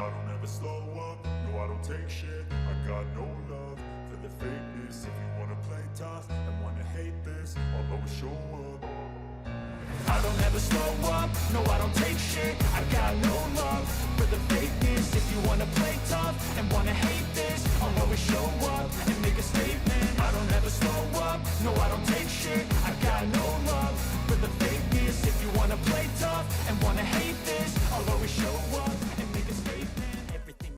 I don't ever slow up, no I don't take shit. I got no love for the fakeness. If you wanna play tough and wanna hate this, I'll always show up. I don't ever slow up, no I don't take shit. I got no love for the fakeness. If you wanna play tough and wanna hate this, I'll always show up and make a statement. I don't ever slow up, no I don't take shit. I got no love for the fakeness. If you wanna play tough and wanna hate this, I'll always show up and make a statement. Everything.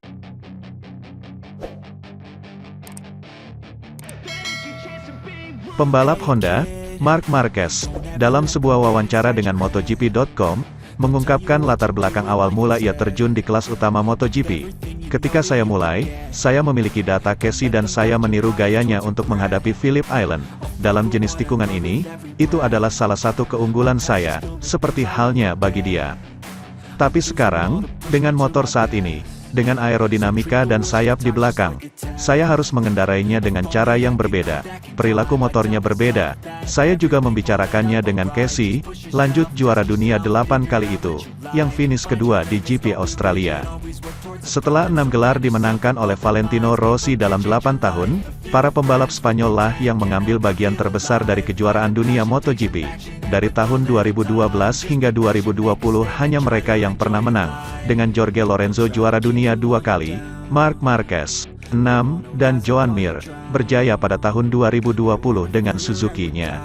Pembalap Honda, Marc Marquez, dalam sebuah wawancara dengan MotoGP.com, mengungkapkan latar belakang awal mula ia terjun di kelas utama MotoGP. Ketika saya mulai, saya memiliki data Casey dan saya meniru gayanya untuk menghadapi Phillip Island. Dalam jenis tikungan ini, itu adalah salah satu keunggulan saya, seperti halnya bagi dia. Tapi sekarang, dengan motor saat ini, dengan aerodinamika dan sayap di belakang, saya harus mengendarainya dengan cara yang berbeda. Perilaku motornya berbeda. Saya juga membicarakannya dengan Casey, lanjut juara dunia 8 kali itu, yang finish kedua di GP Australia. Setelah 6 gelar dimenangkan oleh Valentino Rossi dalam 8 tahun, para pembalap Spanyol lah yang mengambil bagian terbesar dari kejuaraan dunia MotoGP. Dari tahun 2012 hingga 2020 hanya mereka yang pernah menang, dengan Jorge Lorenzo juara dunia 2 kali, Marc Marquez, 6, dan Joan Mir, berjaya pada tahun 2020 dengan Suzuki-nya.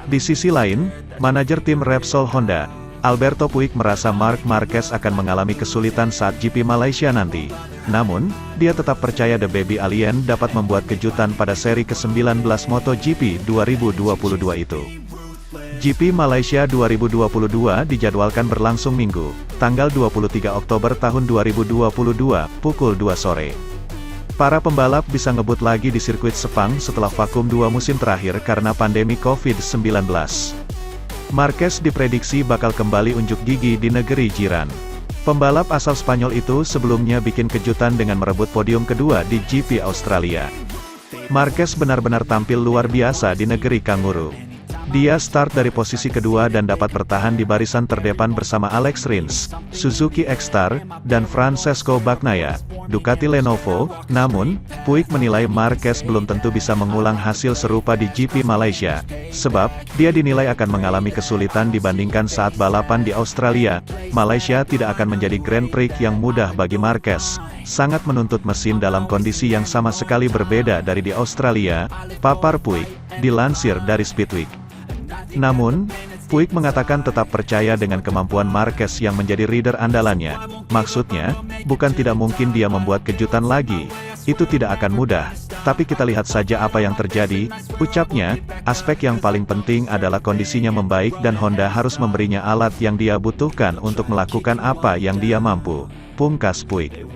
Di sisi lain, manajer tim Repsol Honda, Alberto Puig merasa Marc Marquez akan mengalami kesulitan saat GP Malaysia nanti. Namun, dia tetap percaya The Baby Alien dapat membuat kejutan pada seri ke-19 MotoGP 2022 itu. GP Malaysia 2022 dijadwalkan berlangsung Minggu, tanggal 23 Oktober tahun 2022, pukul 2 sore. Para pembalap bisa ngebut lagi di sirkuit Sepang setelah vakum 2 musim terakhir karena pandemi COVID-19. Marquez diprediksi bakal kembali unjuk gigi di negeri jiran. Pembalap asal Spanyol itu sebelumnya bikin kejutan dengan merebut podium kedua di GP Australia. Marquez benar-benar tampil luar biasa di negeri kanguru. Dia start dari posisi kedua dan dapat bertahan di barisan terdepan bersama Alex Rins, Suzuki X-Star, dan Francesco Bagnaia, Ducati Lenovo. Namun, Puig menilai Marquez belum tentu bisa mengulang hasil serupa di GP Malaysia, sebab dia dinilai akan mengalami kesulitan dibandingkan saat balapan di Australia. Malaysia tidak akan menjadi Grand Prix yang mudah bagi Marquez, sangat menuntut mesin dalam kondisi yang sama sekali berbeda dari di Australia, papar Puig, dilansir dari Speedweek. Namun, Puig mengatakan tetap percaya dengan kemampuan Marquez yang menjadi rider andalannya. Maksudnya, bukan tidak mungkin dia membuat kejutan lagi. Itu tidak akan mudah, tapi kita lihat saja apa yang terjadi, ucapnya. Aspek yang paling penting adalah kondisinya membaik dan Honda harus memberinya alat yang dia butuhkan untuk melakukan apa yang dia mampu, pungkas Puig.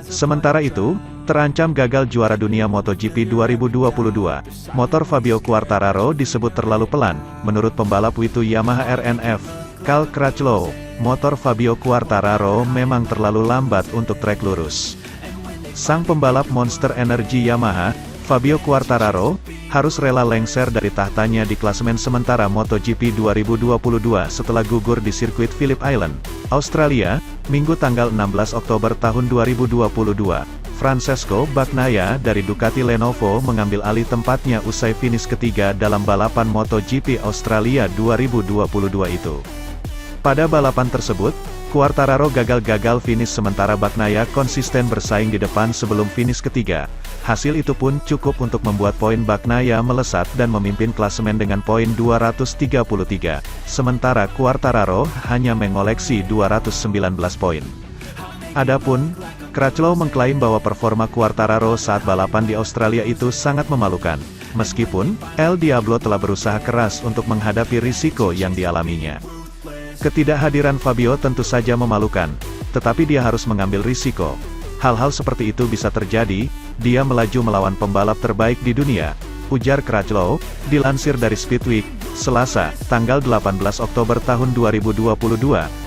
Sementara itu, terancam gagal juara dunia MotoGP 2022. Motor Fabio Quartararo disebut terlalu pelan, menurut pembalap Witu Yamaha RNF, Cal Crutchlow. Motor Fabio Quartararo memang terlalu lambat untuk trek lurus. Sang pembalap Monster Energy Yamaha, Fabio Quartararo, harus rela lengser dari tahtanya di klasemen sementara MotoGP 2022 setelah gugur di sirkuit Phillip Island, Australia, Minggu tanggal 16 Oktober tahun 2022. Francesco Bagnaia dari Ducati Lenovo mengambil alih tempatnya usai finish ketiga dalam balapan MotoGP Australia 2022 itu. Pada balapan tersebut, Quartararo gagal finish sementara Bagnaia konsisten bersaing di depan sebelum finish ketiga. Hasil itu pun cukup untuk membuat poin Bagnaia melesat dan memimpin klasemen dengan poin 233, sementara Quartararo hanya mengoleksi 219 poin. Adapun, Crutchlow mengklaim bahwa performa Quartararo saat balapan di Australia itu sangat memalukan, meskipun El Diablo telah berusaha keras untuk menghadapi risiko yang dialaminya. Ketidakhadiran Fabio tentu saja memalukan, tetapi dia harus mengambil risiko. Hal-hal seperti itu bisa terjadi, dia melaju melawan pembalap terbaik di dunia, ujar Crutchlow, dilansir dari Speedweek, Selasa, tanggal 18 Oktober tahun 2022,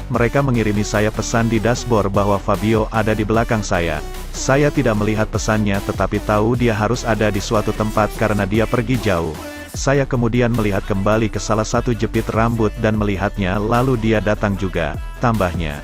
mereka mengirimi saya pesan di dashboard bahwa Fabio ada di belakang saya. Saya tidak melihat pesannya tetapi tahu dia harus ada di suatu tempat karena dia pergi jauh. Saya kemudian melihat kembali ke salah satu jepit rambut dan melihatnya lalu dia datang juga, tambahnya.